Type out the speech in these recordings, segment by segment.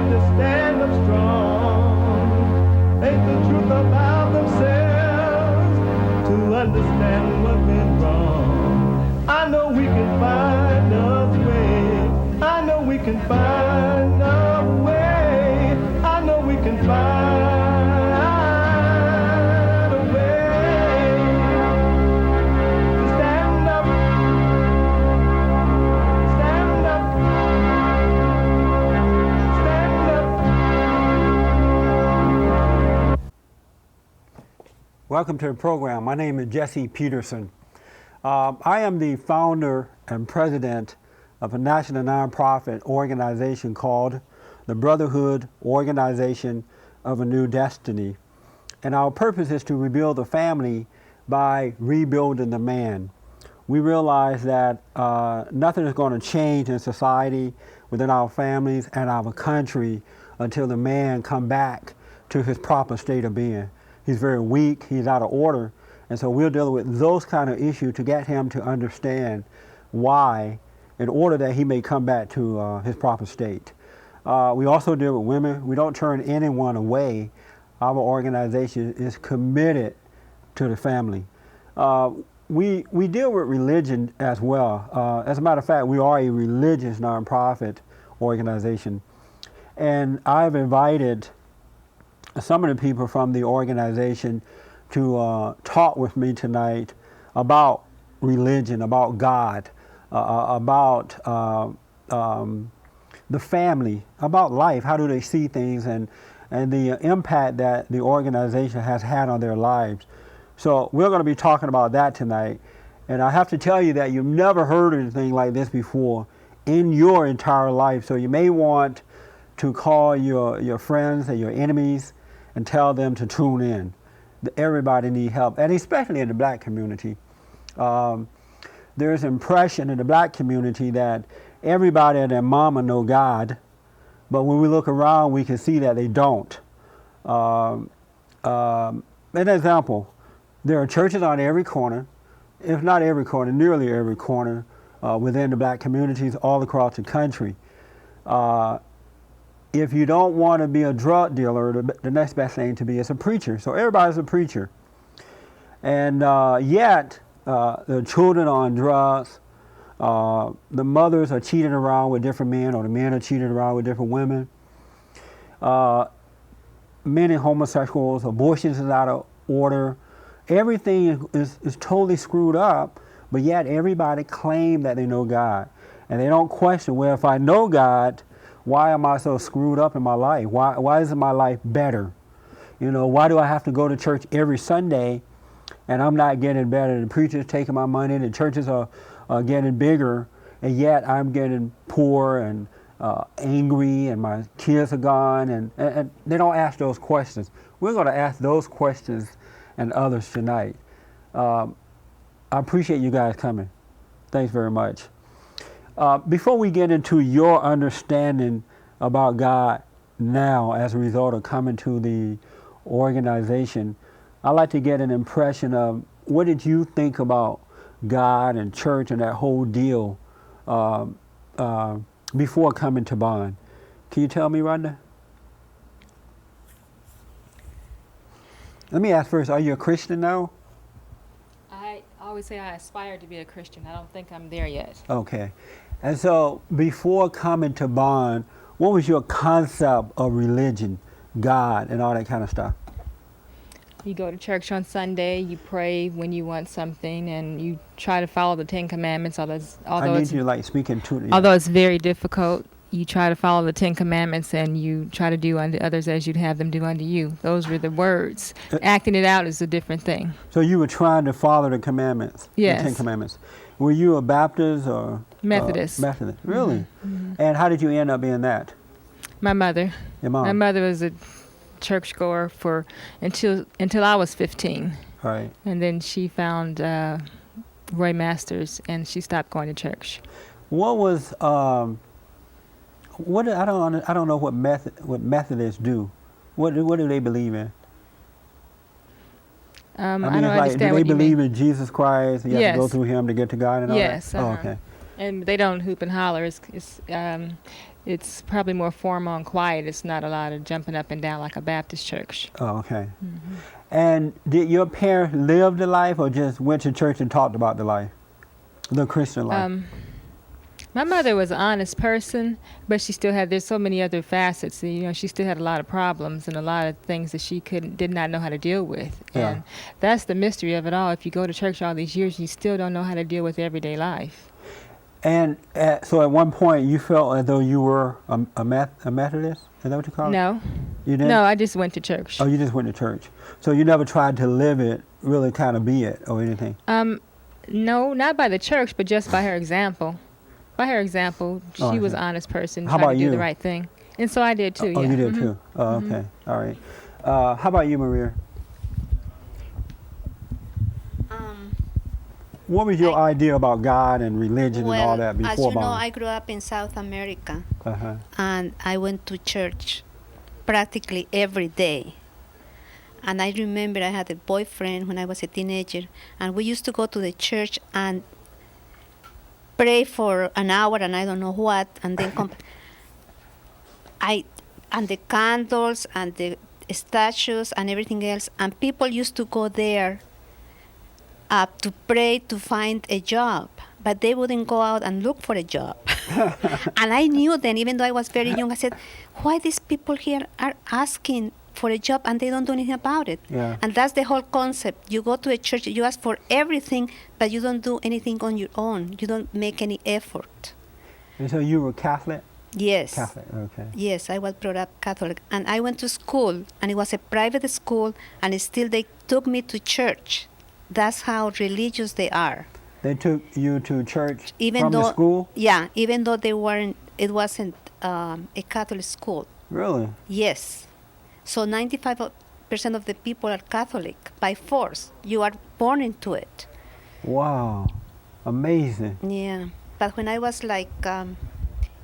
and to stand up strong. Think the truth about themselves to understand what went wrong. I know we can find a way. I know we can find a way. I know we can find a way to stand up, stand up, stand up. Welcome to the program. My name is Lee Peterson. I am the founder and president of a national nonprofit organization called the Brotherhood Organization of a New Destiny. And our purpose is to rebuild the family by rebuilding the man. We realize that nothing is going to change in society, within our families and our country until the man come back to his proper state of being. He's very weak, he's out of order, and so we're dealing with those kind of issues to get him to understand why, in order that he may come back to his proper state. We also deal with women. We don't turn anyone away. Our organization is committed to the family. We deal with religion as well. As a matter of fact, we are a religious nonprofit organization. And I've invited some of the people from the organization to talk with me tonight about religion, about God, about the family, about life. How do they see things, and the impact that the organization has had on their lives. So we're going to be talking about that tonight. And I have to tell you that you've never heard anything like this before in your entire life. So you may want to call your friends and your enemies and tell them to tune in. Everybody needs help, and especially in the black community. There's an impression in the black community that everybody and their mama know God, but when we look around, we can see that they don't. An example, there are churches on every corner, if not every corner, nearly every corner within the black communities all across the country. If you don't want to be a drug dealer, the next best thing to be is a preacher. So everybody's a preacher. And yet, the children are on drugs, the mothers are cheating around with different men, or the men are cheating around with different women. Many homosexuals, abortions is out of order. Everything is totally screwed up, but yet everybody claims that they know God. And they don't question, well, if I know God, why am I so screwed up in my life? Why isn't my life better? You know, why do I have to go to church every Sunday and I'm not getting better? The preacher's taking my money, the churches are getting bigger, and yet I'm getting poor and angry, and my kids are gone, and they don't ask those questions. We're going to ask those questions and others tonight. I appreciate you guys coming. Thanks very much. Before we get into your understanding about God now as a result of coming to the organization, I'd like to get an impression of what did you think about God and church and that whole deal before coming to Bond. Can you tell me, Rhonda? Let me ask first, are you a Christian now? I always say I aspire to be a Christian. I don't think I'm there yet. Okay. And so before coming to Bond, what was your concept of religion, God, and all that kind of stuff? You go to church on Sunday, you pray when you want something, and you try to follow the Ten Commandments. Although it's very difficult, you try to follow the Ten Commandments, and you try to do unto others as you'd have them do unto you. Those were the words. Acting it out is a different thing. So you were trying to follow the commandments? Yes. The Ten Commandments. Were you a Baptist or? Methodist. Methodist, really? Mm-hmm. And how did you end up being that? My mother. Your mom? My mother was a churchgoer until I was 15. Right. And then she found Roy Masters, and she stopped going to church. What was I don't know what Methodists do. What do they believe in? I don't understand do what they you believe mean. in Jesus Christ? And you have to go through him to get to God and all yes, that? Oh, okay. And they don't hoop and holler. It's probably more formal and quiet. It's not a lot of jumping up and down like a Baptist church. Oh, okay. And did your parents live the life or just went to church and talked about the life, the Christian life? My mother was an honest person, but there's so many other facets. You know, she still had a lot of problems and a lot of things that she did not know how to deal with. Yeah. And that's the mystery of it all. If you go to church all these years, you still don't know how to deal with everyday life. And so at one point you felt as though you were a Methodist? Is that what you call it? No. You didn't? No, I just went to church. Oh, you just went to church. So you never tried to live it, really kind of be it or anything? No, not by the church, but just by her example. By her example, she was an honest person, How tried about to do you? the right thing. And so I did too, Oh, yeah. you did too? Oh, okay. All right. How about you, Maria? What was your idea about God and religion and all that before as you know, Bob? I grew up in South America, Uh-huh. and I went to church practically every day. And I remember I had a boyfriend when I was a teenager, and we used to go to the church and pray for an hour and I don't know what, and then and the candles and the statues and everything else, and people used to go there to pray to find a job, but they wouldn't go out and look for a job. And I knew then, even though I was very young, I said, why these people here are asking for a job and they don't do anything about it? Yeah. And that's the whole concept. You go to a church, you ask for everything, but you don't do anything on your own. You don't make any effort. And so you were Catholic? Yes. Catholic, okay. Yes, I was brought up Catholic. And I went to school, and it was a private school, and still they took me to church. That's how religious they are. They took you to church Even from though, the school? Yeah, even though it wasn't a Catholic school. Really? Yes. So 95% of the people are Catholic by force. You are born into it. Wow. Amazing. Yeah. But when I was like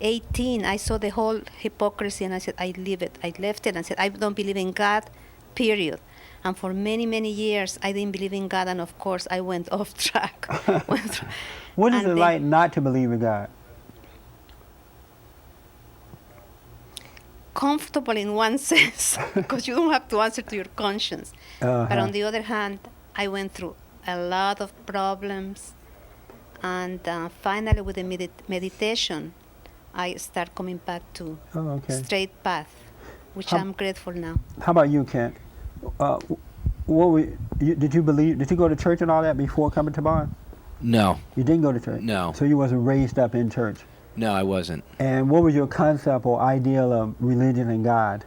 18, I saw the whole hypocrisy, and I said, I leave it. I left it and said, I don't believe in God, period. And for many, many years, I didn't believe in God, and of course, I went off track. What is And it like not to believe in God? Comfortable in one sense, because you don't have to answer to your conscience. But on the other hand, I went through a lot of problems, and finally, with the meditation, I start coming back to straight path, which I'm grateful now. How about you, Kent? Did you go to church and all that before coming to Bond? No. You didn't go to church? No. So you wasn't raised up in church? No, I wasn't. And what was your concept or ideal of religion and God?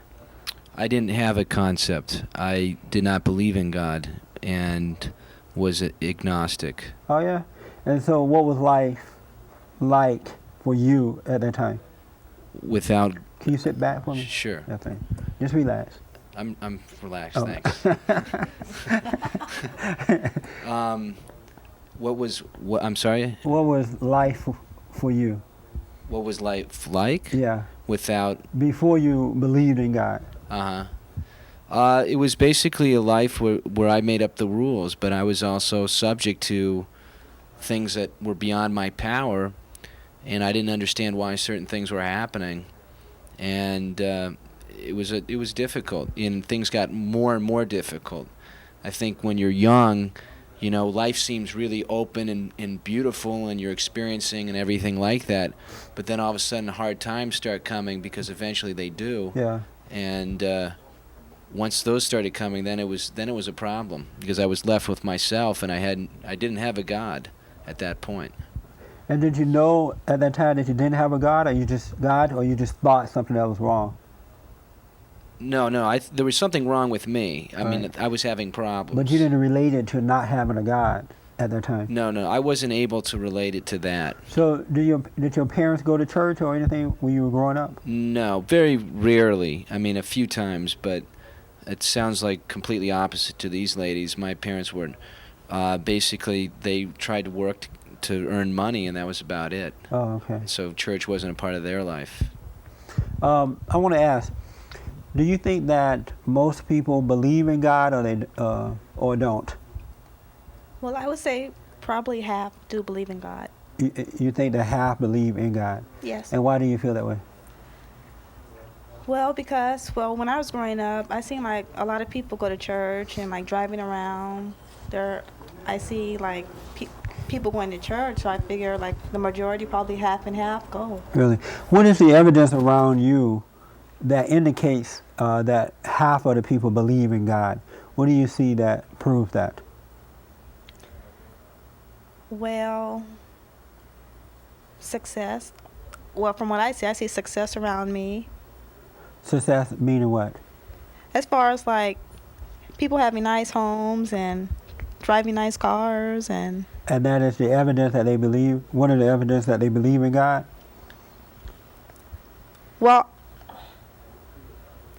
I didn't have a concept. I did not believe in God and was agnostic. Oh, yeah? And so what was life like for you at that time? Without... Can you sit back for me? Sure. That's right. Just relax. I'm relaxed, Oh. thanks. I'm sorry? What was life for you? What was life like? Yeah. Without... Before you believed in God? It was basically a life where I made up the rules, but I was also subject to things that were beyond my power, and I didn't understand why certain things were happening. And it was difficult, and things got more and more difficult. I think when you're young, you know, life seems really open and beautiful, and you're experiencing and everything like that. But then all of a sudden, hard times start coming, because eventually they do. Yeah. And once those started coming, then it was a problem, because I was left with myself, and I didn't have a God at that point. And did you know at that time that you didn't have a God, or you just thought something else was wrong? No, there was something wrong with me. I mean, Right. I was having problems. But you didn't relate it to not having a God at that time? No, I wasn't able to relate it to that. So did your parents go to church or anything when you were growing up? No, very rarely. I mean, a few times, but it sounds like completely opposite to these ladies. My parents were basically, they tried to work to earn money, and that was about it. Oh, okay. So church wasn't a part of their life. I want to ask, do you think that most people believe in God or don't? Well, I would say probably half do believe in God. You think that half believe in God. Yes. And why do you feel that way? Well, because, when I was growing up, I seen like a lot of people go to church and like driving around. I see like people going to church, so I figure like the majority, probably half and half, go. Really? What is the evidence around you that indicates that half of the people believe in God? What do you see that proves that? Well, success. Well, from what I see success around me. Success meaning what? As far as like people having nice homes and driving nice cars and. And that is the evidence that they believe, one of the evidence that they believe in God? Well,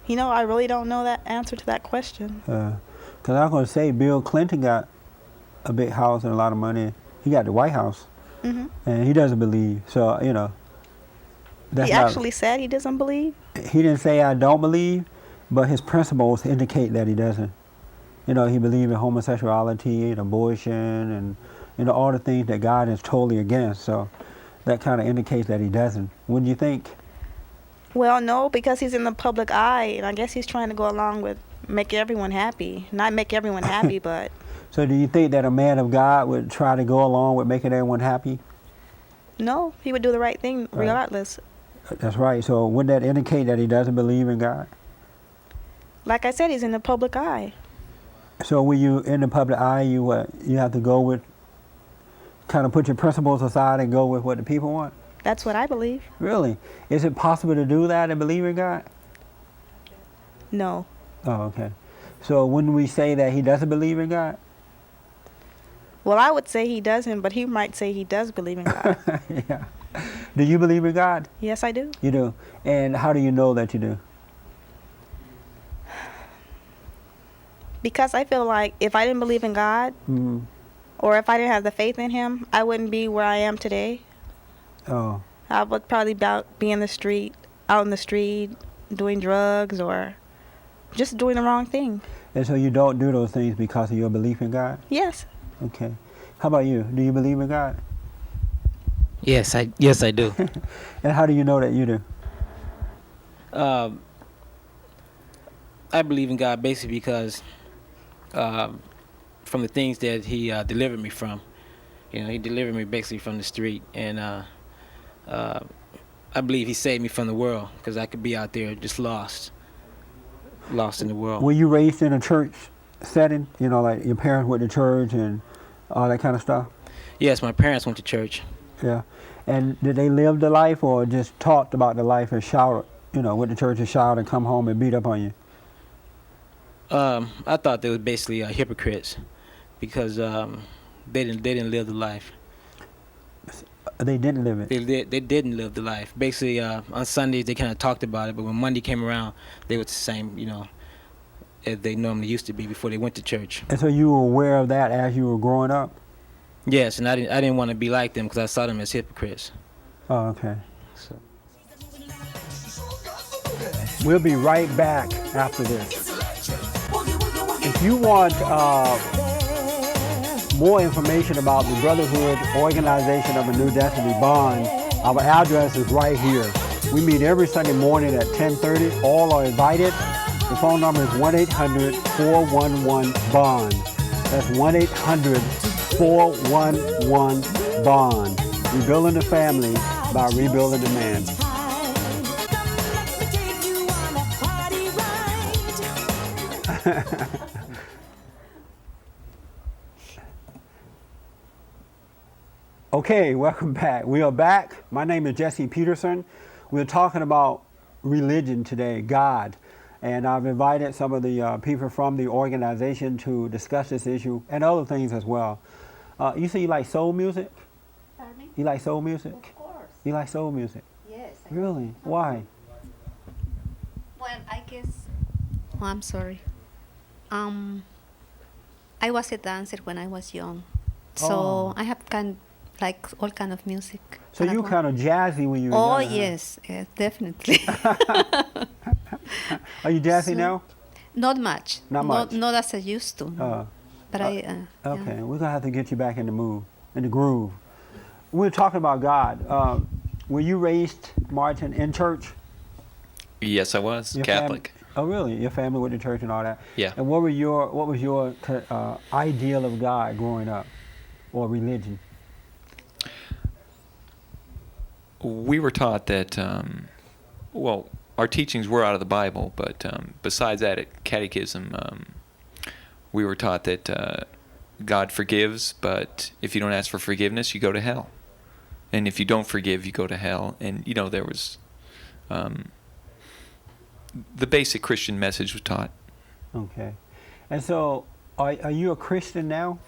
I really don't know that answer to that question. Because I'm going to say Bill Clinton got a big house and a lot of money. He got the White House. Mm-hmm. And he doesn't believe. So, that's he actually said he doesn't believe? He didn't say I don't believe, but his principles indicate that he doesn't. He believes in homosexuality and abortion and, all the things that God is totally against. So that kind of indicates that he doesn't. Wouldn't you think? Well, no, because he's in the public eye, and I guess he's trying to go along with make everyone happy. Not make everyone happy, but... So do you think that a man of God would try to go along with making everyone happy? No, he would do the right thing regardless. That's right. So wouldn't that indicate that he doesn't believe in God? Like I said, he's in the public eye. So when you in the public eye, you have to go with, kind of put your principles aside and go with what the people want? That's what I believe. Really? Is it possible to do that and believe in God? No. Oh, okay. So wouldn't we say that he doesn't believe in God? Well, I would say he doesn't, but he might say he does believe in God. Yeah. Do you believe in God? Yes, I do. You do? And how do you know that you do? Because I feel like if I didn't believe in God, Mm-hmm. or if I didn't have the faith in him, I wouldn't be where I am today. Oh. I would probably be in the street, out in the street, doing drugs or just doing the wrong thing. And so you don't do those things because of your belief in God? Yes. Okay. How about you? Do you believe in God? Yes, I do. And how do you know that you do? I believe in God basically because from the things that he delivered me from. He delivered me basically from the street, and I believe he saved me from the world because I could be out there just lost in the world. Were you raised in a church setting? Like your parents went to church and all that kind of stuff? Yes, my parents went to church. Yeah. And did they live the life or just talked about the life and shouted, went to church and shouted and come home and beat up on you? I thought they were basically hypocrites because they didn't live the life. They didn't live it? They didn't live the life. Basically, on Sundays they kind of talked about it, but when Monday came around, they were the same, as they normally used to be before they went to church. And so you were aware of that as you were growing up? Yes, and I didn't want to be like them because I saw them as hypocrites. Oh, okay. So. We'll be right back after this. If you want more information about the Brotherhood Organization of a New Destiny Bond, our address is right here. We meet every Sunday morning at 10:30. All are invited. The phone number is 1-800-411-BOND. That's 1-800-411-BOND. Rebuilding the family by rebuilding the man. Okay, welcome back. We are back. My name is Jesse Peterson. We're talking about religion today, God. And I've invited some of the people from the organization to discuss this issue and other things as well. You say you like soul music? Pardon me? You like soul music? Of course. You like soul music? Yes. Really? Why? Well, I guess. Oh, I'm sorry. I was a dancer when I was young, so Oh. I have like all kind of music. So you kind of jazzy when you were Oh young, huh? yes, definitely. Are you jazzy So- now? Not much. Not much? Not as I used to. But Okay, we're gonna have to get you back in the mood, in the groove. we're talking about God. Were you raised, Martin, in church? Yes, I was Your Catholic. Oh, really? Your family went to church and all that? Yeah. And what was your ideal of God growing up, or religion? We were taught that, well, our teachings were out of the Bible, but besides that, at catechism, we were taught that God forgives, but if you don't ask for forgiveness, you go to hell. And if you don't forgive, you go to hell. And, there was the basic Christian message was taught. Okay. And so, are you a Christian now?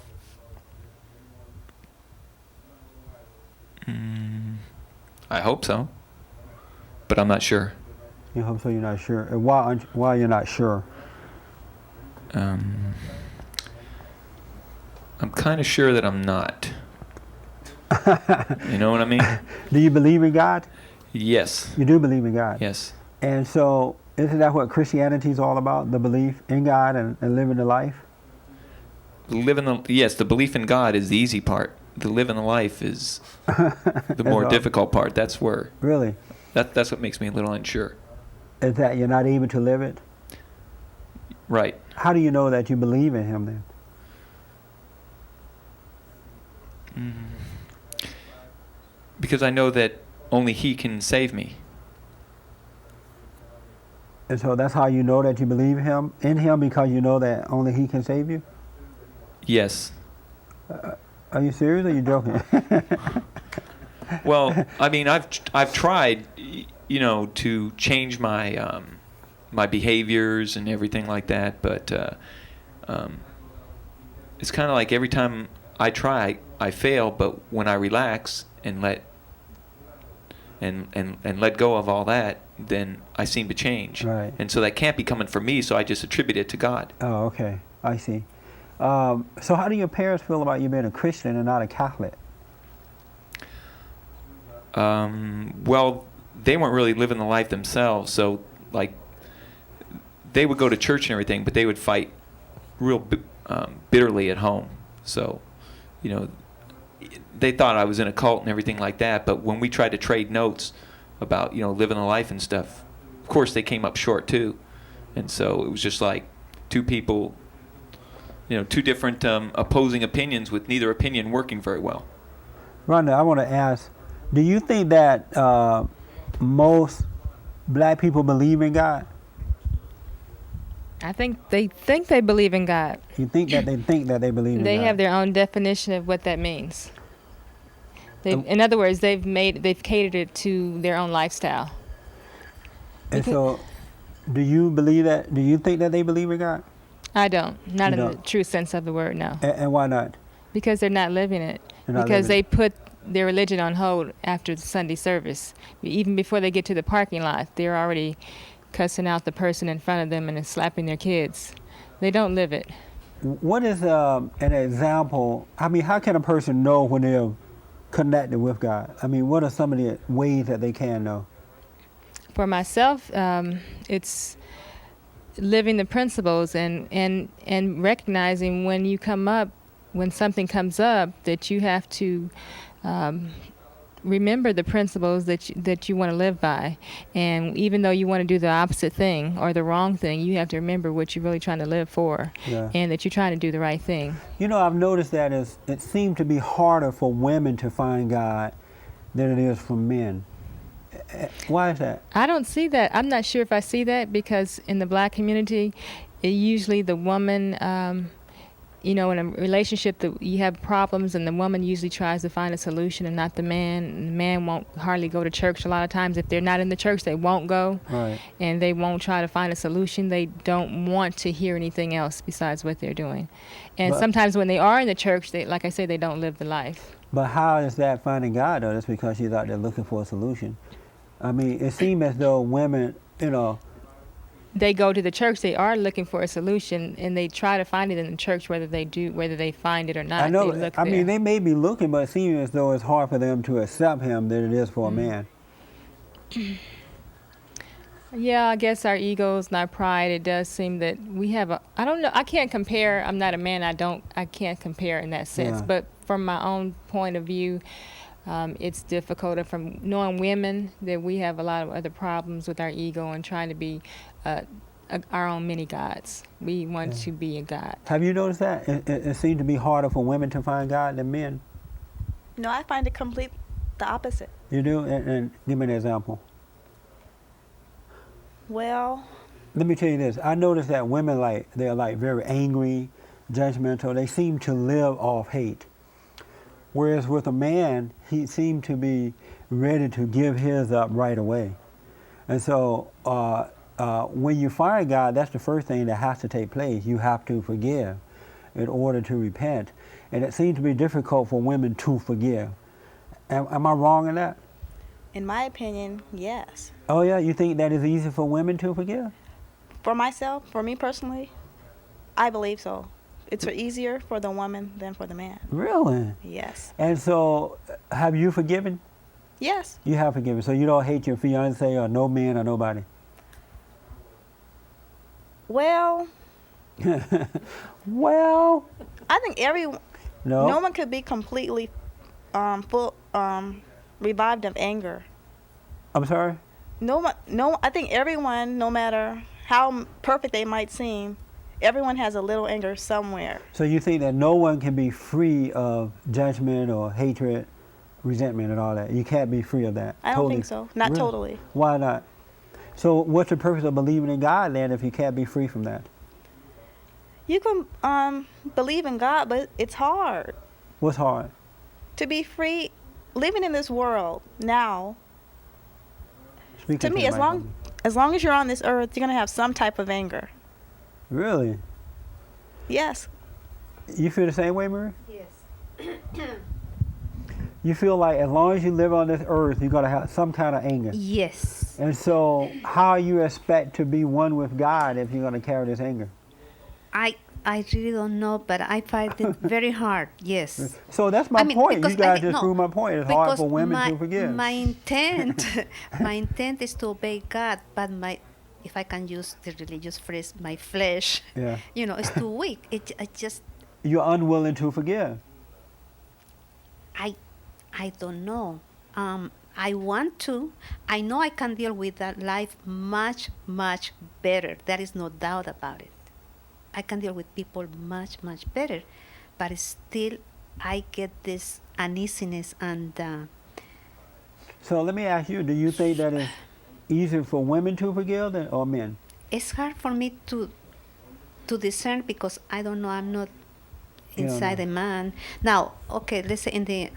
I hope so, but I'm not sure. You hope so. You're not sure. And why you're not sure? I'm kind of sure that I'm not. You know what I mean? Do you believe in God? Yes. You do believe in God? Yes. And so, isn't that what Christianity is all about? The belief in God and living the life? Yes, the belief in God is the easy part. The living the life is the more difficult part. That's where. Really? That's what makes me a little unsure. Is that you're not able to live it? Right. How do you know that you believe in Him then? Because I know that only He can save me. And so that's how you know that you believe in Him, because you know that only He can save you? Yes. Are you serious or are you joking? Well, I mean, I've tried, to change my my behaviors and everything like that, but it's kind of like every time I try, I fail. But when I relax and let go of all that, then I seem to change. Right. And so that can't be coming from me, so I just attribute it to God. Oh, okay. I see. So how do your parents feel about you being a Christian and not a Catholic? Well, they weren't really living the life themselves, so like they would go to church and everything, but they would fight real bitterly at home. So, they thought I was in a cult and everything like that, but when we tried to trade notes about, living the life and stuff, of course they came up short too. And so it was just like two people, two different opposing opinions with neither opinion working very well. Rhonda, I want to ask, do you think that most black people believe in God? I think they believe in God. You think that they believe in God? They have their own definition of what that means. In other words, they've catered it to their own lifestyle. And so, do you believe that? Do you think that they believe in God? I don't. Not in the true sense of the word, no. And why not? Because they're not living it. Because they put their religion on hold after the Sunday service. Even before they get to the parking lot, they're already cussing out the person in front of them and slapping their kids. They don't live it. What is an example? I mean, how can a person know when they're connected with God? I mean, what are some of the ways that they can know? For myself, it's living the principles and recognizing when something comes up, that you have to remember the principles that you want to live by. And even though you want to do the opposite thing or the wrong thing, you have to remember what you're really trying to live for, and that you're trying to do the right thing. I've noticed that it seemed to be harder for women to find God than it is for men. Why is that? I don't see that. I'm not sure if I see that, because in the black community, usually the woman, in a relationship that you have problems, and the woman usually tries to find a solution and not the man. And the man won't hardly go to church a lot of times. If they're not in the church, they won't go. Right. And they won't try to find a solution. They don't want to hear anything else besides what they're doing. And sometimes when they are in the church, like I say, they don't live the life. But how is that finding God, though? That's because she's out there looking for a solution. I mean, it seems as though women, they go to the church, they are looking for a solution, and they try to find it in the church, whether they find it or not. I know. I mean, they may be looking, but it seems as though it's hard for them to accept him than it is for a man. Yeah, I guess our egos and our pride, it does seem that we have I don't know, I can't compare. I'm not a man, I can't compare in that sense. Yeah. But from my own point of view, It's difficult. And from knowing women, that we have a lot of other problems with our ego and trying to be our own mini gods. We want to be a god. Have you noticed that? It seems to be harder for women to find God than men. No, I find it complete the opposite. You do? And give me an example. Well, let me tell you this. I noticed that women, they're very angry, judgmental. They seem to live off hate. Whereas with a man, he seemed to be ready to give his up right away. And so when you find God, that's the first thing that has to take place. You have to forgive in order to repent. And it seems to be difficult for women to forgive. Am I wrong in that? in my opinion, yes. Oh yeah, you think that is easy for women to forgive? For myself, for me personally, I believe so. It's easier for the woman than for the man. Really? Yes. And so, have you forgiven? Yes. You have forgiven. So you don't hate your fiance or no man or nobody? Well. Well. I think no one could be completely revived of anger. I'm sorry? I think everyone, no matter how perfect they might seem, everyone has a little anger somewhere. So you think that no one can be free of judgment or hatred, resentment and all that? You can't be free of that? I don't think so. Not really? Totally. Why not? So what's the purpose of believing in God then if you can't be free from that? You can believe in God, but it's hard. What's hard? To be free, living in this world now. To me, as long as you're on this earth, you're going to have some type of anger. Really? Yes. You feel the same way, Marie? Yes. You feel like as long as you live on this earth, you're going to have some kind of anger. Yes. And so how you expect to be one with God if you're going to carry this anger? I really don't know, but I find it very hard, yes. So that's my point. You guys just proved my point. It's hard for women to forgive. My intent is to obey God, but if I can use the religious phrase, my flesh, is too weak. You're unwilling to forgive. I don't know. I want to. I know I can deal with that life much, much better. There is no doubt about it. I can deal with people much, much better, but still I get this uneasiness and... So let me ask you, do you think that it's easier for women to forgive or men? It's hard for me to discern because I don't know, I'm not inside a man. Now, okay, let's say in the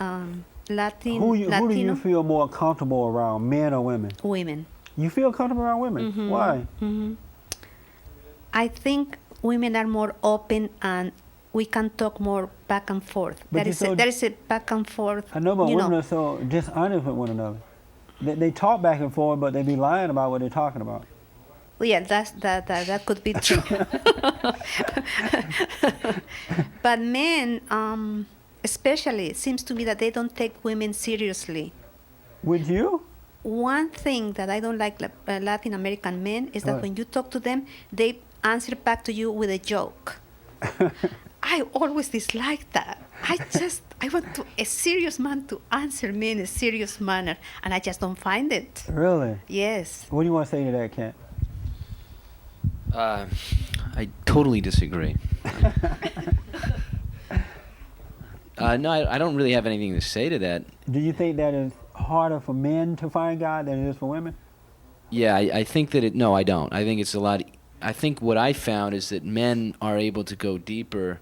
Latino... Who do you feel more comfortable around, men or women? Women. You feel comfortable around women? Mm-hmm. Why? Mm-hmm. I think women are more open and we can talk more back and forth. There is a back and forth. I know, but women are so dishonest with one another. They talk back and forth, but they be lying about what they're talking about. Well, yeah, that could be true. But men, especially, it seems to me that they don't take women seriously. Would you? One thing that I don't like Latin American men is that when you talk to them, they answer back to you with a joke. I always dislike that. I want a serious man to answer me in a serious manner, and I just don't find it. Really? Yes. What do you want to say to that, Kent? I totally disagree. No, I don't really have anything to say to that. Do you think that it's harder for men to find God than it is for women? Yeah, I think that no, I don't. I think it's a lot... I think what I found is that men are able to go deeper,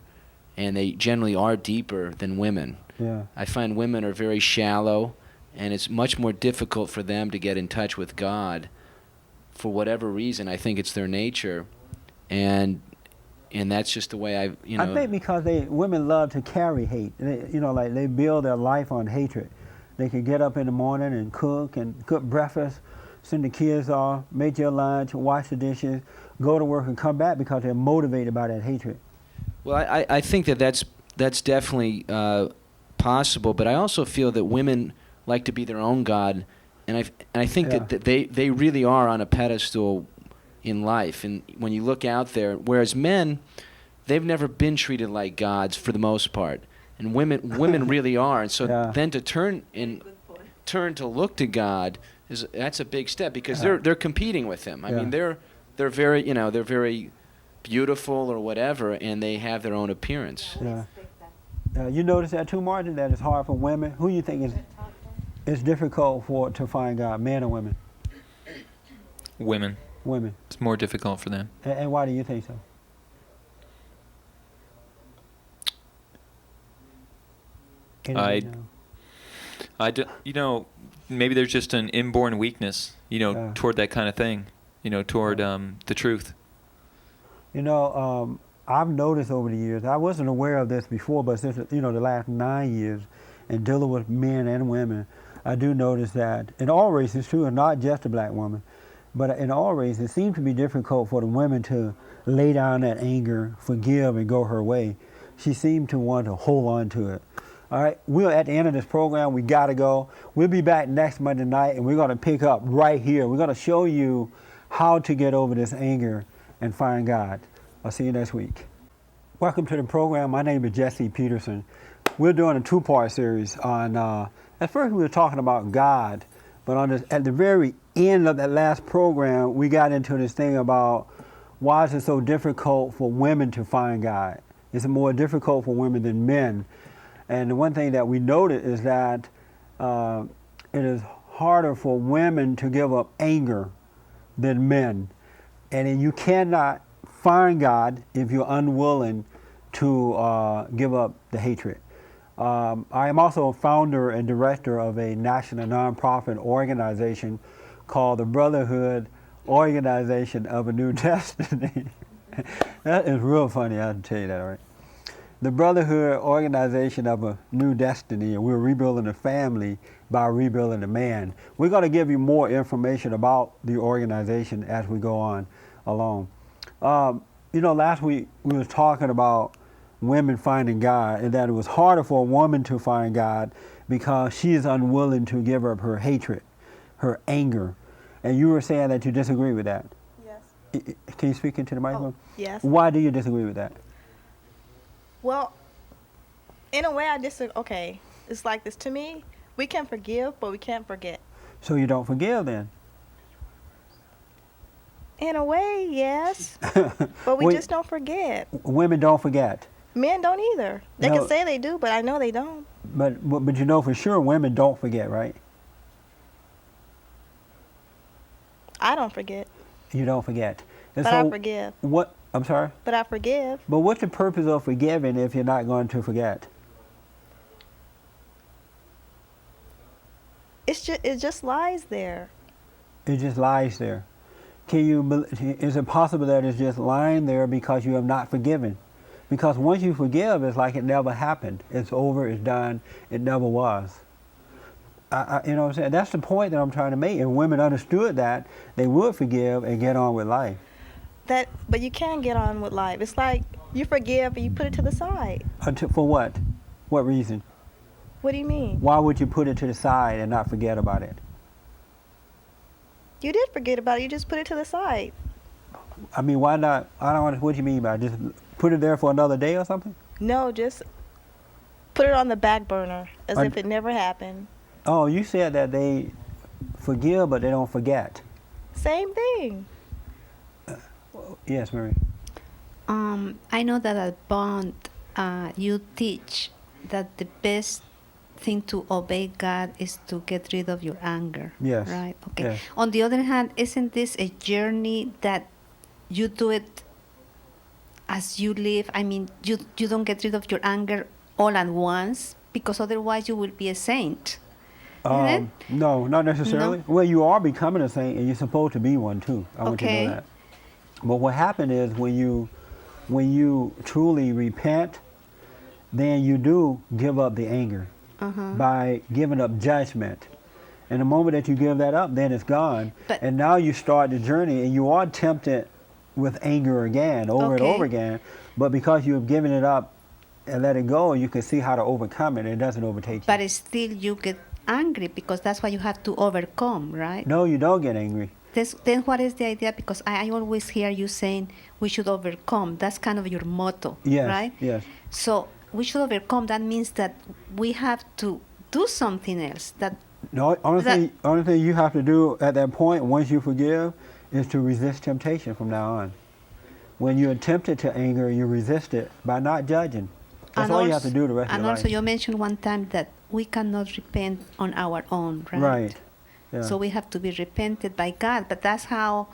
and they generally are deeper than women. Yeah. I find women are very shallow, and it's much more difficult for them to get in touch with God for whatever reason. I think it's their nature, and that's just the way I think because women love to carry hate. They build their life on hatred. They can get up in the morning and cook breakfast, send the kids off, make your lunch, wash the dishes, go to work and come back because they're motivated by that hatred. Well, I think that's definitely possible, but I also feel that women like to be their own God, and I think that they really are on a pedestal in life. And when you look out there, whereas men, they've never been treated like gods for the most part, and women really are. And so Yeah. then to turn to look to God that's a big step, because they're competing with him. I mean, they're very they're very beautiful or whatever, and they have their own appearance. Yeah. You notice that too, Martin, that it's hard for women. Who you think is difficult to find God, men or women? Women. Women. It's more difficult for them. And why do you think so? Maybe there's just an inborn weakness, toward that kind of thing, toward the truth. I've noticed over the years, I wasn't aware of this before, but since, the last 9 years, and dealing with men and women, I do notice that in all races too, and not just a black woman, but in all races, it seems to be difficult for the women to lay down that anger, forgive, and go her way. She seemed to want to hold on to it. All right, we're at the end of this program. We got to go. We'll be back next Monday night, and we're going to pick up right here. We're going to show you how to get over this anger and find God. I'll see you next week. Welcome to the program. My name is Jesse Peterson. We're doing a two-part series on, at first we were talking about God, but at the very end of that last program, we got into this thing about why is it so difficult for women to find God? Is it more difficult for women than men? And the one thing that we noted is that it is harder for women to give up anger than men. And then you cannot find God if you're unwilling to give up the hatred. I am also a founder and director of a national nonprofit organization called the Brotherhood Organization of a New Destiny. That is real funny, I have to tell you that, all right? The Brotherhood Organization of a New Destiny, and we're rebuilding the family by rebuilding the man. We're going to give you more information about the organization as we go on along. Last week we was talking about women finding God, and that it was harder for a woman to find God because she is unwilling to give up her hatred, her anger. And you were saying that you disagree with that. Yes. Can you speak into the microphone? Yes. Why do you disagree with that? Well, in a way, I disagree. Okay, it's like this. To me, we can forgive, but we can't forget. So you don't forgive then? In a way, yes. But we just don't forget. Women don't forget. Men don't either. They can say they do, but I know they don't. But you know for sure women don't forget, right? I don't forget. You don't forget. And but so I forgive. What? I'm sorry? But I forgive. But what's the purpose of forgiving if you're not going to forget? It just lies there. It just lies there. Is it possible that it's just lying there because you have not forgiven? Because once you forgive, it's like it never happened. It's over, it's done, it never was. You know what I'm saying? That's the point that I'm trying to make. If women understood that, they would forgive and get on with life. But you can get on with life. It's like you forgive and you put it to the side. For what? What reason? What do you mean? Why would you put it to the side and not forget about it? You did forget about it. You just put it to the side. I mean, why not? I don't know what you mean by it. Just put it there for another day or something? No, just put it on the back burner as if it never happened. Oh, you said that they forgive, but they don't forget. Same thing. Yes, Marie. I know that at Bond, you teach that the best thing to obey God is to get rid of your anger. Yes. Right? Okay. Yes. On the other hand, isn't this a journey that you do it as you live? I mean, you don't get rid of your anger all at once, because otherwise you will be a saint. No, not necessarily. No? Well, you are becoming a saint, and you're supposed to be one too. I want you to know that. But what happened is when you truly repent, then you do give up the anger by giving up judgment. And the moment that you give that up, then it's gone. And now you start the journey, and you are tempted with anger again, over and over again. But because you've given it up and let it go, you can see how to overcome it, and it doesn't overtake you. But still you get angry, because that's why you have to overcome, right? No, you don't get angry. Then what is the idea? Because I always hear you saying we should overcome. That's kind of your motto, right? Yes. So we should overcome. That means that we have to do something else. That No, only thing you have to do at that point, once you forgive, is to resist temptation from now on. When you're tempted to anger, you resist it by not judging. That's all you have to do the rest of your life. And also you mentioned one time that we cannot repent on our own, right? Right. Yeah. So we have to be repented by God. But that's how,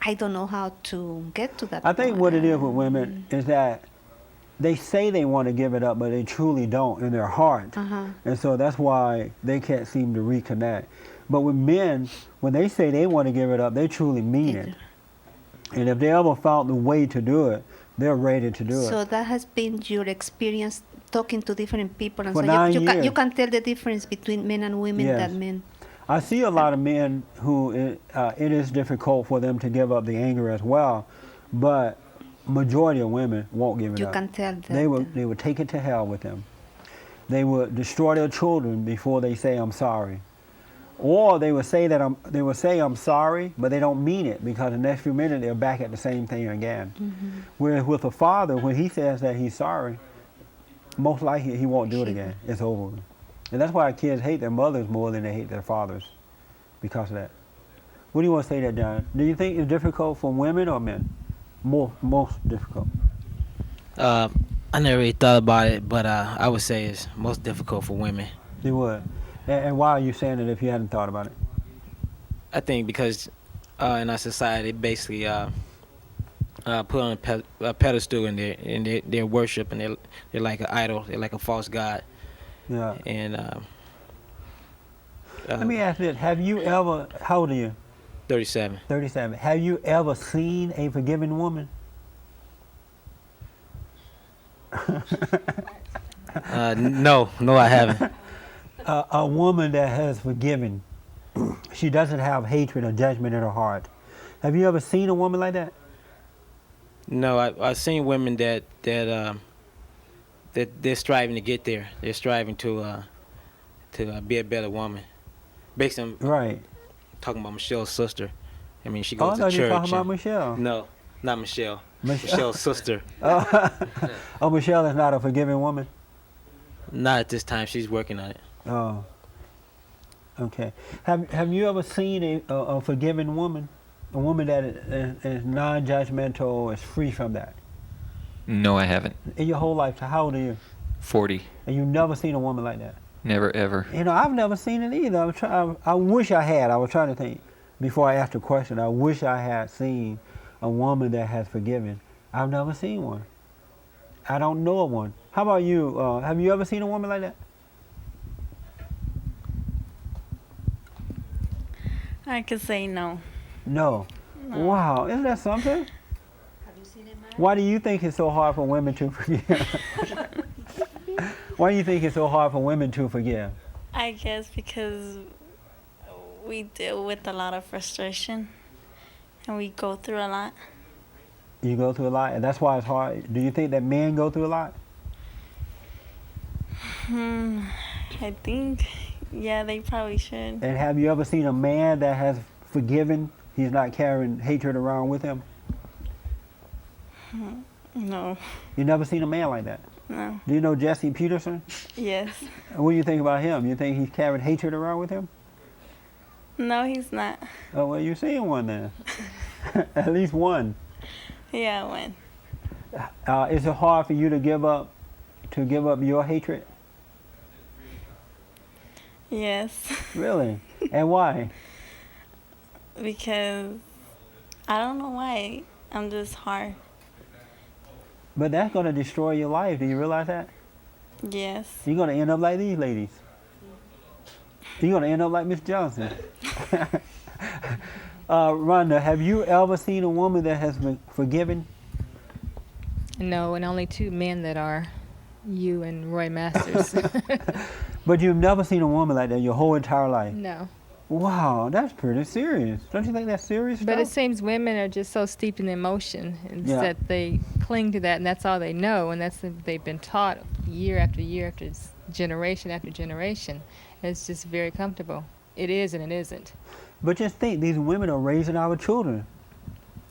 I don't know how to get to that I think point. what it is with women is that they say they want to give it up, but they truly don't in their heart. And so that's why they can't seem to reconnect. But with men, when they say they want to give it up, they truly mean it. And if they ever found the way to do it, they're ready to do it. So that has been your experience talking to different people, and For so 9 years. you can tell the difference between men and women. Yes. That men. I see a lot of men who it is difficult for them to give up the anger as well, but majority of women won't give it up. You can tell that. They would take it to hell with them. They would destroy their children before they say I'm sorry. Or they would say I'm sorry, but they don't mean it, because the next few minutes they're back at the same thing again. Whereas with a father, when he says that he's sorry, most likely he won't do it again. It's over. And that's why kids hate their mothers more than they hate their fathers, because of that. What do you want to say that, John? Do you think it's difficult for women or men? Most difficult. I never really thought about it, but I would say it's most difficult for women. You would. And why are you saying it if you hadn't thought about it? I think because in our society, basically put on a pedestal in their worship, and they're like an idol, they're like a false god. Yeah. And let me ask this: have you ever? How old are you? 37. 37. Have you ever seen a forgiving woman? No, I haven't. A woman that has forgiven, she doesn't have hatred or judgment in her heart. Have you ever seen a woman like that? No, I've seen women that they're striving to get there. They're striving to be a better woman. Basically, Right. talking about Michelle's sister. I mean, she goes Oh, no, to you're church. talking about Michelle. No, not Michelle. Michelle's sister. Oh, Michelle is not a forgiving woman? Not at this time. She's working on it. Oh. Okay. Have you ever seen a forgiving woman? A woman that is non-judgmental, is free from that? No, I haven't. In your whole life, how old are you? 40. And you've never seen a woman like that? Never, ever. You know, I've never seen it either. I wish I had. I was trying to think before I asked the question. I wish I had seen a woman that has forgiven. I've never seen one. I don't know of one. How about you? Have you ever seen a woman like that? I could say no. No. No. Wow, isn't that something? Have you seen it, Mary? Why do you think it's so hard for women to forgive? Why do you think it's so hard for women to forgive? I guess because we deal with a lot of frustration and we go through a lot. You go through a lot, and that's why it's hard. Do you think that men go through a lot? I think, yeah, they probably should. And have you ever seen a man that has forgiven? He's not carrying hatred around with him? No, You never seen a man like that? no. Do you know Lee Peterson? Yes. What do you think about him? You think he's carried hatred around with him? No, he's not. Oh, well, you're seeing one then. At least one. Yeah, when? Is it hard for you to give up your hatred? Yes. Really? And why? Because I don't know why. I'm just hard. But that's going to destroy your life. Do you realize that? Yes. You're going to end up like these ladies. You're going to end up like Miss Johnson. Rhonda, have you ever seen a woman that has been forgiven? No, and only two men that are, you and Roy Masters. But you've never seen a woman like that your whole entire life? No. Wow, that's pretty serious. Don't you think that's serious But it stuff? seems women are just so steeped in emotion Yeah. that they cling to that, and that's all they know, and they've been taught year after year after generation after generation. And it's just very comfortable. It is and it isn't. But just think, these women are raising our children.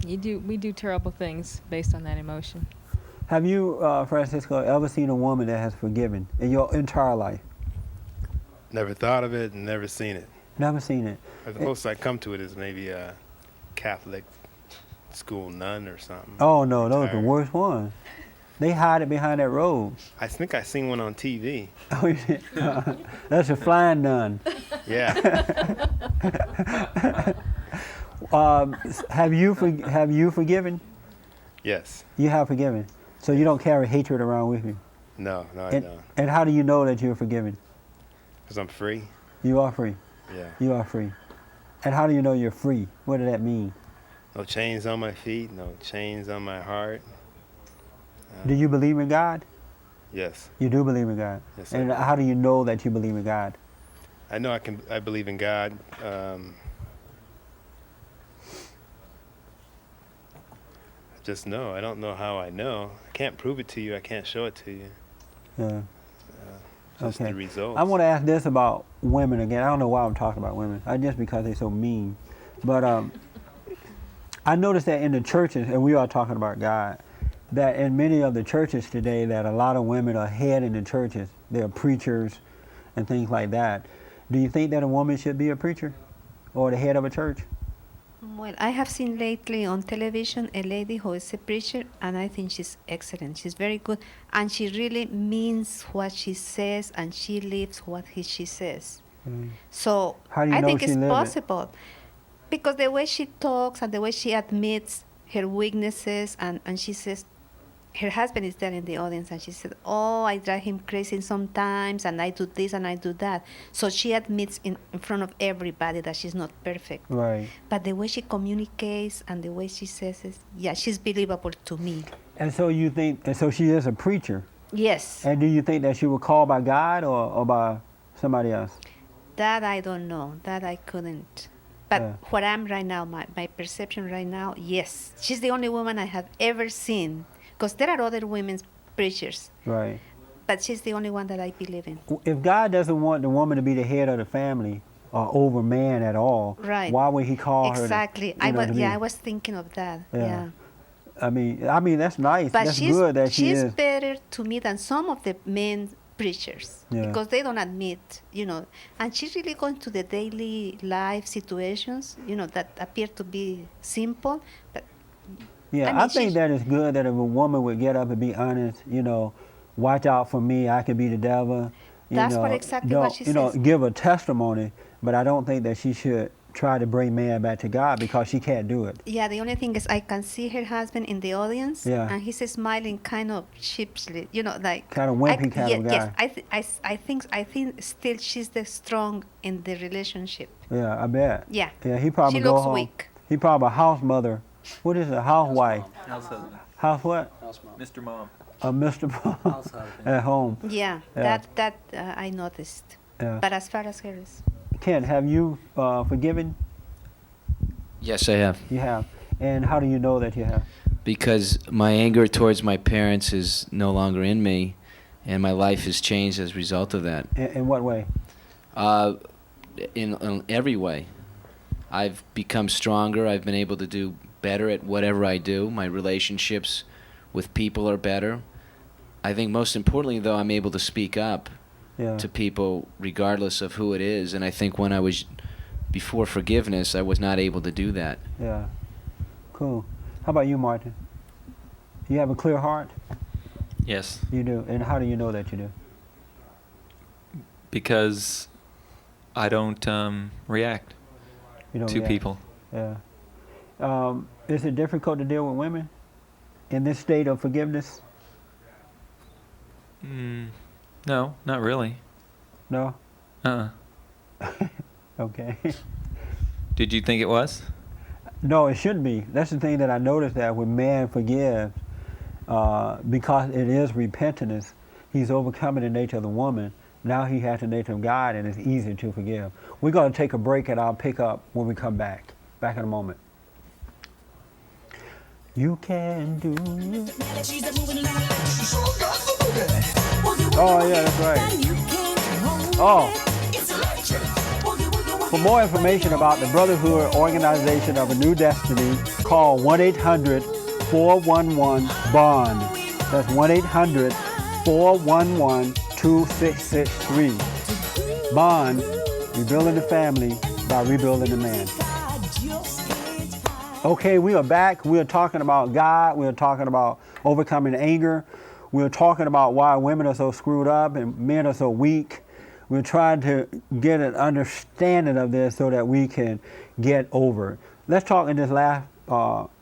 We do terrible things based on that emotion. Have you, Francisco, ever seen a woman that has forgiven in your entire life? Never thought of it and never seen it. Never seen it. The closest I come to it is maybe a Catholic school nun or something. Oh, no, those are the worst ones. They hide it behind that robe. I think I seen one on TV. Oh, yeah. That's a flying nun. Yeah. Have you forgiven? Yes. You have forgiven. So you don't carry hatred around with you? No, I don't. And how do you know that you're forgiven? Because I'm free. You are free. Yeah. You are free. And how do you know you're free? What does that mean? No chains on my feet, no chains on my heart. Do you believe in God? Yes. You do believe in God? Yes, and how do you know that you believe in God? I know I believe in God. Just know. I don't know how I know. I can't prove it to you. I can't show it to you. Yeah. Just the results. I want to ask this about women again. I don't know why I'm talking about women. Just because they're so mean. But I noticed that in the churches, and we are talking about God, that in many of the churches today, that a lot of women are head in the churches. They're preachers and things like that. Do you think that a woman should be a preacher or the head of a church? Well, I have seen lately on television a lady who is a preacher, and I think she's excellent. She's very good, and she really means what she says, and she lives what she says. So I think it's possible, because the way she talks and the way she admits her weaknesses, and she says, her husband is there in the audience, and she said, oh, I drive him crazy sometimes, and I do this and I do that. So she admits in front of everybody that she's not perfect. Right. But the way she communicates and the way she says it, yeah, she's believable to me. And so you think, and so she is a preacher? Yes. And do you think that she was called by God or by somebody else? That I don't know. That I couldn't. But what I'm right now, my perception right now, yes. She's the only woman I have ever seen. Because there are other women's preachers. Right. But she's the only one that I believe in. If God doesn't want the woman to be the head of the family or over man at all, right, why would he call her? Exactly. I was thinking of that. Yeah. I mean that's nice. But that's good that she is. She's better to me than some of the men preachers because they don't admit, and she's really going to the daily life situations, that appear to be simple, but I think that is good that if a woman would get up and be honest, watch out for me, I could be the devil. That's exactly what she says. Give a testimony, but I don't think that she should try to bring man back to God because she can't do it. Yeah, the only thing is I can see her husband in the audience, and he's smiling kind of sheepishly, like kind of wimpy kind of guy. Yes, I think still she's the strong in the relationship. Yeah, I bet. Yeah. Yeah, he probably she go looks home. weak. He probably a house mother. What is it? A housewife? House husband. House what? House mom. Mr. Mom. Mr. Mom at home. Yeah, that I noticed. Yeah. But as far as her is. Ken, have you forgiven? Yes, I have. You have. And how do you know that you have? Because my anger towards my parents is no longer in me, and my life has changed as a result of that. In what way? In every way. I've become stronger. I've been able to do better at whatever I do. My relationships with people are better. I think most importantly, though, I'm able to speak up to people regardless of who it is. And I think when I was before forgiveness, I was not able to do that. Yeah. Cool. How about you, Martin? You have a clear heart? Yes. You do. And how do you know that you do? Because I don't react to people. Yeah. Is it difficult to deal with women in this state of forgiveness? No, not really. No? Okay. Did you think it was? No, it shouldn't be. That's the thing that I noticed, that when man forgives, because it is repentance, he's overcoming the nature of the woman. Now he has the nature of God, and it's easier to forgive. We're going to take a break, and I'll pick up when we come back. Back in a moment. You can do it. Oh, yeah, that's right. Oh. For more information about the Brotherhood Organization of a New Destiny, call 1-800-411-BOND. That's 1-800-411-2663. Bond, rebuilding the family by rebuilding the man. Okay, we are back. We are talking about God. We are talking about overcoming anger. We are talking about why women are so screwed up and men are so weak. We're trying to get an understanding of this so that we can get over it. Let's talk in this last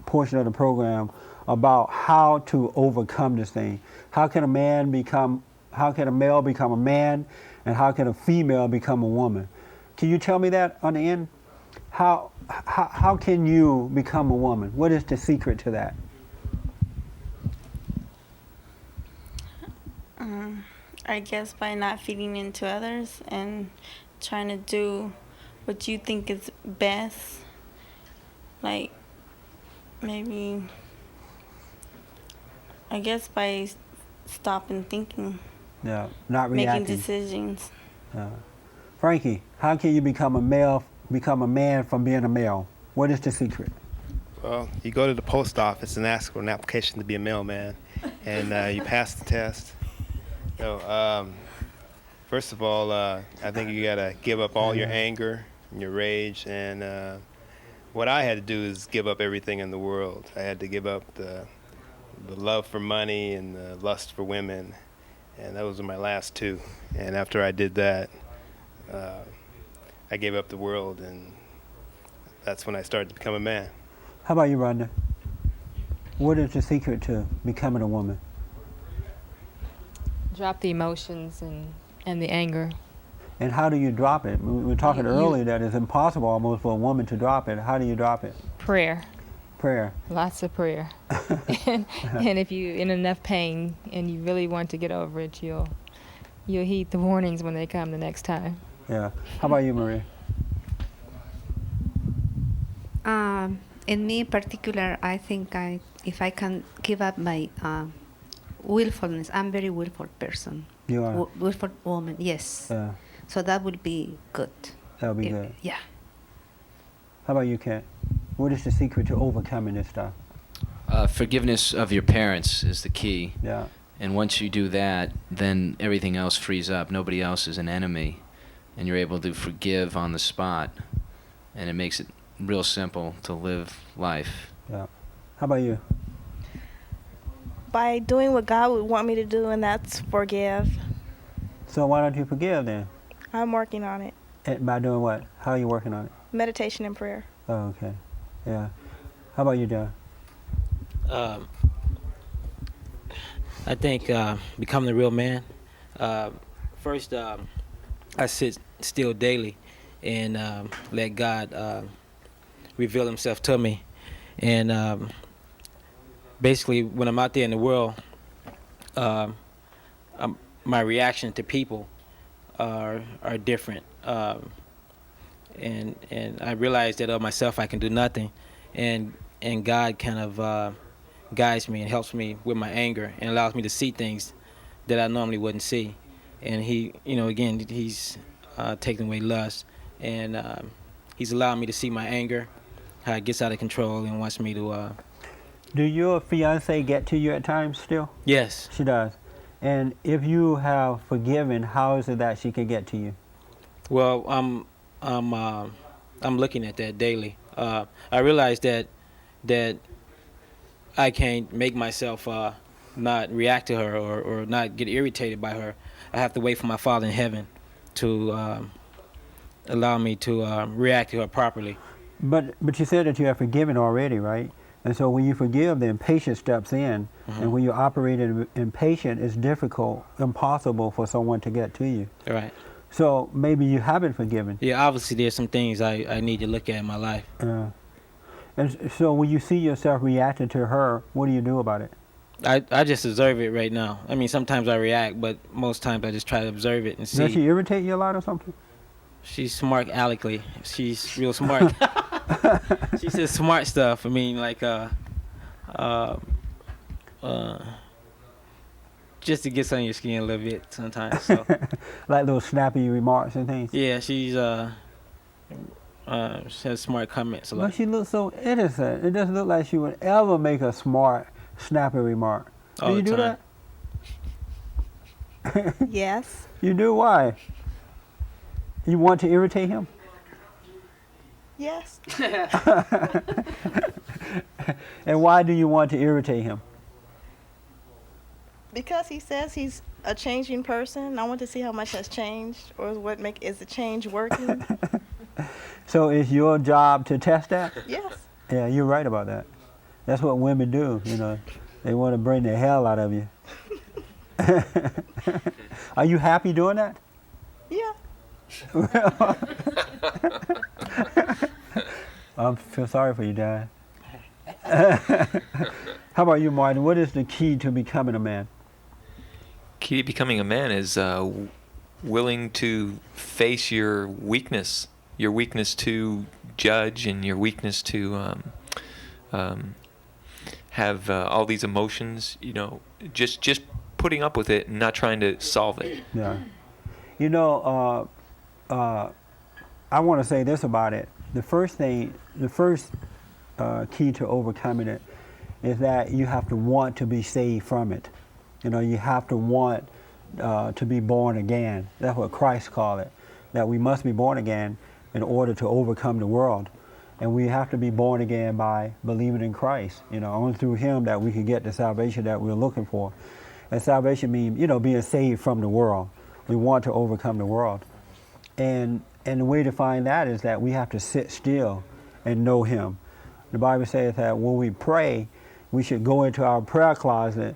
portion of the program about how to overcome this thing. How can a male become a man, and how can a female become a woman? Can you tell me that on the end? How can you become a woman? What is the secret to that? I guess by not feeding into others and trying to do what you think is best. Like, maybe, I guess by stopping thinking. Yeah, not reacting. Making decisions. Frankie, how can you become a man from being a male? What is the secret? Well, you go to the post office and ask for an application to be a mailman, and you pass the test. First of all, I think you gotta give up all your anger and your rage, and what I had to do is give up everything in the world. I had to give up the love for money and the lust for women, and those were my last two. And after I did that, I gave up the world, and that's when I started to become a man. How about you, Rhonda? What is the secret to becoming a woman? Drop the emotions and the anger. And how do you drop it? We were talking earlier that it's impossible almost for a woman to drop it. How do you drop it? Prayer. Prayer. Lots of prayer. and if you're in enough pain and you really want to get over it, you'll heed the warnings when they come the next time. Yeah. How about you, Maria? In me in particular, I think if I can give up my willfulness, I'm a very willful person. You are? Willful woman, yes. Yeah. So that would be good. That would be good. Yeah. How about you, Kat? What is the secret to overcoming this stuff? Forgiveness of your parents is the key. Yeah. And once you do that, then everything else frees up. Nobody else is an enemy. And you're able to forgive on the spot. And it makes it real simple to live life. Yeah. How about you? By doing what God would want me to do, and that's forgive. So why don't you forgive then? I'm working on it. By doing what? How are you working on it? Meditation and prayer. Oh, okay. Yeah. How about you, John? I think becoming a real man. First, I sit still daily and let God reveal Himself to me. And basically, when I'm out there in the world, my reaction to people are different. And I realize that of myself I can do nothing, and God kind of guides me and helps me with my anger and allows me to see things that I normally wouldn't see. And He, again, He's taking away lust, and He's allowing me to see my anger, how it gets out of control, and wants me to. Do your fiance get to you at times still? Yes. She does. And if you have forgiven, how is it that she can get to you? Well, I'm looking at that daily. I realize that I can't make myself not react to her or not get irritated by her. I have to wait for my Father in heaven to allow me to react to her properly. But you said that you have forgiven already, right? And so when you forgive, then patience steps in. Mm-hmm. And when you operate in patience, it's difficult, impossible for someone to get to you. Right. So maybe you haven't forgiven. Yeah, obviously there's some things I need to look at in my life. And so when you see yourself reacting to her, what do you do about it? I just observe it right now. I mean, sometimes I react, but most times I just try to observe it and see. Does she irritate you a lot or something? She's smart aleckly. She's real smart. She says smart stuff. I mean, like, just to get on your skin a little bit sometimes. So. Like little snappy remarks and things? Yeah, she has smart comments a lot. But she looks so innocent. It doesn't look like she would ever make a smart, snappy remark. All do you the do time. that? Yes. You do? Why? You want to irritate him? Yes. And why do you want to irritate him? Because he says he's a changing person. I want to see how much has changed, or is the change working? So it's your job to test that? Yes. Yeah, you're right about that. That's what women do, you know. They want to bring the hell out of you. Are you happy doing that? Yeah. I feel sorry for you, Dad. How about you, Martin? What is the key to becoming a man? Key to becoming a man is willing to face your weakness to judge, and your weakness to have all these emotions. You know, just putting up with it and not trying to solve it. Yeah. You know, I want to say this about it. The first key to overcoming it is that you have to want to be saved from it. You know, you have to want to be born again. That's what Christ called it, that we must be born again in order to overcome the world. And we have to be born again by believing in Christ. You know, only through Him that we can get the salvation that we're looking for. And salvation means, you know, being saved from the world. We want to overcome the world. And the way to find that is that we have to sit still and know Him. The Bible says that when we pray, we should go into our prayer closet,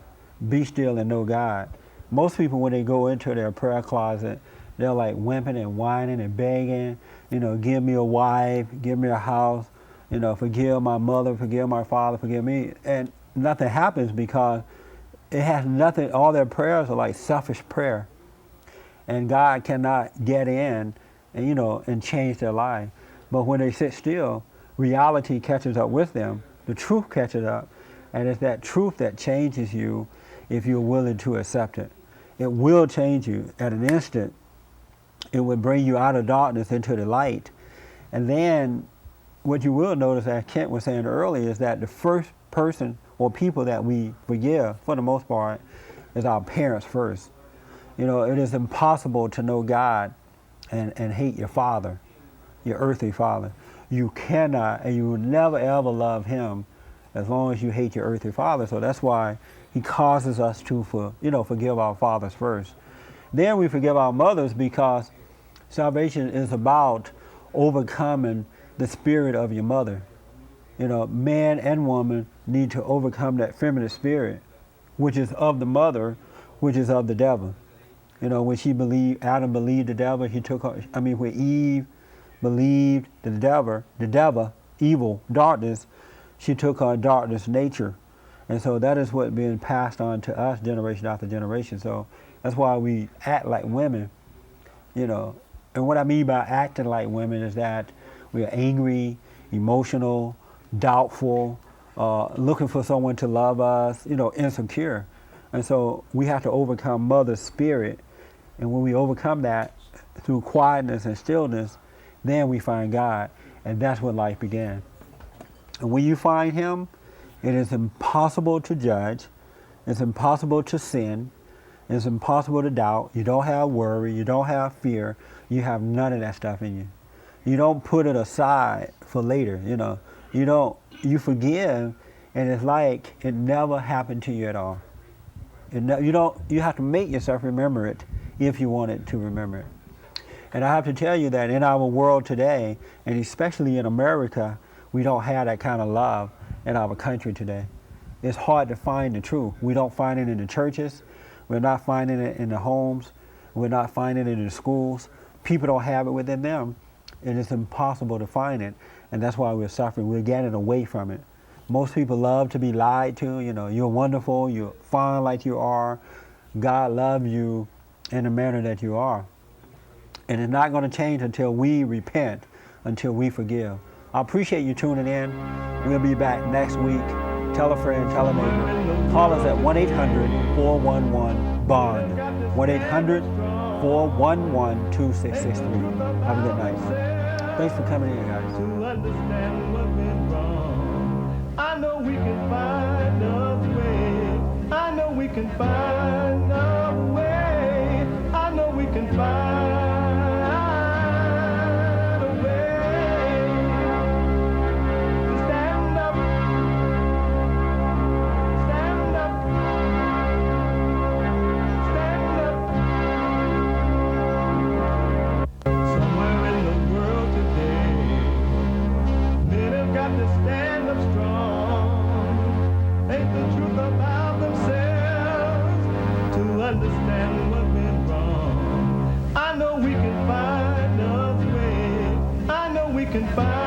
be still and know God. Most people, when they go into their prayer closet, they're like whimpering and whining and begging, you know, give me a wife, give me a house, you know, forgive my mother, forgive my father, forgive me. And nothing happens because it has nothing, all their prayers are like selfish prayer. And God cannot get in and, you know, and change their life. But when they sit still, reality catches up with them, the truth catches up, and it's that truth that changes you if you're willing to accept it. It will change you at an instant. It will bring you out of darkness into the light. And then what you will notice, as Kent was saying earlier, is that the first person or people that we forgive, for the most part, is our parents first. You know, it is impossible to know God and hate your father, your earthly father. You cannot, and you will never ever love Him as long as you hate your earthly father. So that's why He causes us to forgive our fathers first. Then we forgive our mothers, because salvation is about overcoming the spirit of your mother. You know, man and woman need to overcome that feminine spirit, which is of the mother, which is of the devil. You know, when Adam believed the devil, when Eve believed the devil, evil, darkness, she took her darkness nature. And so that is what's being passed on to us generation after generation. So that's why we act like women, you know. And what I mean by acting like women is that we are angry, emotional, doubtful, looking for someone to love us, you know, insecure. And so we have to overcome mother's spirit. And when we overcome that through quietness and stillness, then we find God. And that's when life began. And when you find Him, it is impossible to judge. It's impossible to sin. It's impossible to doubt. You don't have worry. You don't have fear. You have none of that stuff in you. You don't put it aside for later, you know. You forgive, and it's like it never happened to you at all. You have to make yourself remember it if you want it to remember it. And I have to tell you that in our world today, and especially in America, we don't have that kind of love in our country today. It's hard to find the truth. We don't find it in the churches. We're not finding it in the homes. We're not finding it in the schools. People don't have it within them, and it's impossible to find it. And that's why we're suffering. We're getting away from it. Most people love to be lied to. You know, you're wonderful. You're fine like you are. God loves you in the manner that you are. And it's not going to change until we repent, until we forgive. I appreciate you tuning in. We'll be back next week. Tell a friend, tell a neighbor. Call us at 1-800-411-BOND. 1-800-411-2663. Have a good night. Thanks for coming in, guys. To understand what went wrong, I know we can find a way. I know we can find a way. I know we can find a way to stand up, stand up, stand up. Somewhere in the world today, men have got to stand up strong. Ain't the truth about themselves to understand what went wrong. I know we can find a way. I know we can find